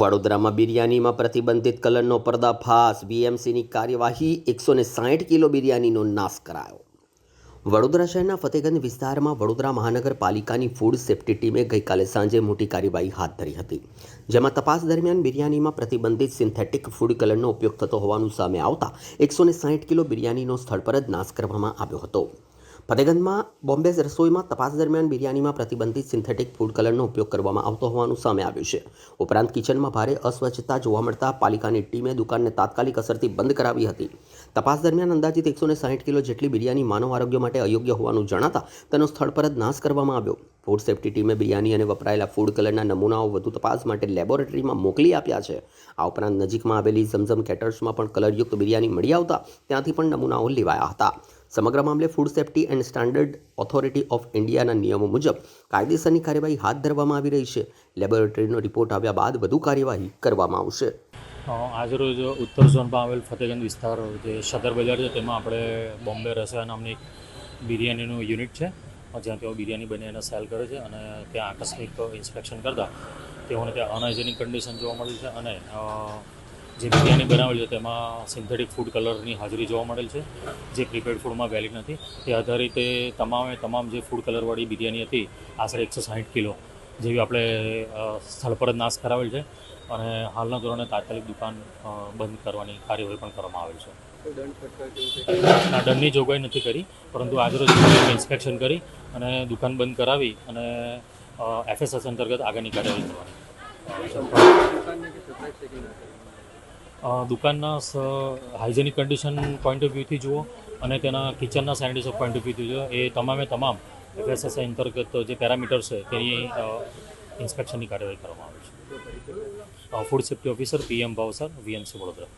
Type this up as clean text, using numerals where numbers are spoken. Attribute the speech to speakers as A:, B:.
A: વડોદરામાં બિરયાનીમાં પ્રતિબંધિત કલરનો પર્દાફાશ, બીએમસીની કાર્યવાહી, 160 કિલો બિરયાનીનો નાશ કરાયો। વડોદરા શહેરના ફતેગંજ વિસ્તારમાં વડોદરા મહાનગરપાલિકાની ફૂડ સેફ્ટી ટીમે ગઈકાલે સાંજે મોટી કાર્યવાહી હાથ ધરી હતી, જેમાં તપાસ દરમિયાન બિરયાનીમાં પ્રતિબંધિત સિન્થેટિક ફૂડ કલરનો ઉપયોગ થતો હોવાનું સામે આવતા 160 કિલો બિરયાનીનો સ્થળ પર જ નાશ કરવામાં આવ્યો હતો। ફતેગંજમાં બોમ્બે રસોઈમાં તપાસ દરમિયાન બિરયાનીમાં પ્રતિબંધિત સિન્થેટિક ફૂડ કલરનો ઉપયોગ કરવામાં આવતો હોવાનું સામે આવ્યું છે। ઉપરાંત કિચનમાં ભારે અસ્વચ્છતા જોવા મળતા પાલિકાની ટીમે દુકાનને તાત્કાલિક અસરથી બંધ કરાવી હતી। તપાસ દરમિયાન અંદાજિત 160 કિલો જેટલી બિરયાની માનવ આરોગ્ય માટે અયોગ્ય હોવાનું જણાતા તેનો સ્થળ પર જ નાશ કરવામાં આવ્યો। ફૂડ સેફ્ટી ટીમે બિરયાની અને વપરાયેલા ફૂડ કલરના નમૂનાઓ વધુ તપાસ માટે લેબોરેટરીમાં મોકલી આપ્યા છે। આ ઉપરાંત નજીકમાં આવેલી ઝમઝમ કેટર્સમાં પણ કલરયુક્ત બિરયાની મળી આવતા ત્યાંથી પણ નમૂનાઓ લેવાયા હતા। સમગ્ર મામલે food safety and standard authority of ઇન્ડિયાના નિયમો મુજબ કાયદેસરની કાર્યવાહી હાથ ધરવામાં આવી રહી છે। લેબોરેટરીનો રિપોર્ટ આવ્યા બાદ વધુ કાર્યવાહી કરવામાં આવશે।
B: આજરોજ ઉત્તર ઝોનમાં આવેલ ફતેગંજ વિસ્તાર જે સદર બજાર છે તેમાં આપણે બોમ્બે રસોઈ નામની બિરયાનીનું યુનિટ છે, જ્યાં તેઓ બિરયાની બનીને સેલ કરે છે અને ત્યાં આકસ્મિક ઇન્સ્પેક્શન કરતાં તેઓને ત્યાં અનહાઇજેનિક કન્ડિશન જોવા મળેલ છે અને જે બિરયાની બનાવેલ છે તેમાં સિન્થેટિક ફૂડ કલરની હાજરી જોવા મળેલ છે, જે પ્રીપેડ ફૂડમાં વેલિડ નથી। તે આધારિતે તમામ જે ફૂડ કલરવાળી બિરયાની હતી આશરે 160 કિલો જેવી આપણે સ્થળ પર જ નાશ કરાવેલ છે અને હાલના ધોરણે તાત્કાલિક દુકાન બંધ કરવાની કાર્યવાહી પણ કરવામાં આવેલ છે। દંડની જોગવાઈ નથી કરી, પરંતુ આજરોજ ઇન્સ્પેક્શન કરી અને દુકાન બંધ કરાવી અને FSS અંતર્ગત આગળની કાર્યવાહી કરવાની। દુકાનના હાઇજેનિક કન્ડિશન પોઈન્ટ ઓફ વ્યૂથી જુઓ અને તેના કિચનના સેનિટેશન પોઈન્ટ ઓફ વ્યૂથી જુઓ, એ તમામ FSS અંતર્ગત જે પેરામીટર્સ છે તેની ઇન્સ્પેક્શનની કાર્યવાહી કરવામાં આવે છે। Food safety officer PM Bhavsar, VMC Vadodara.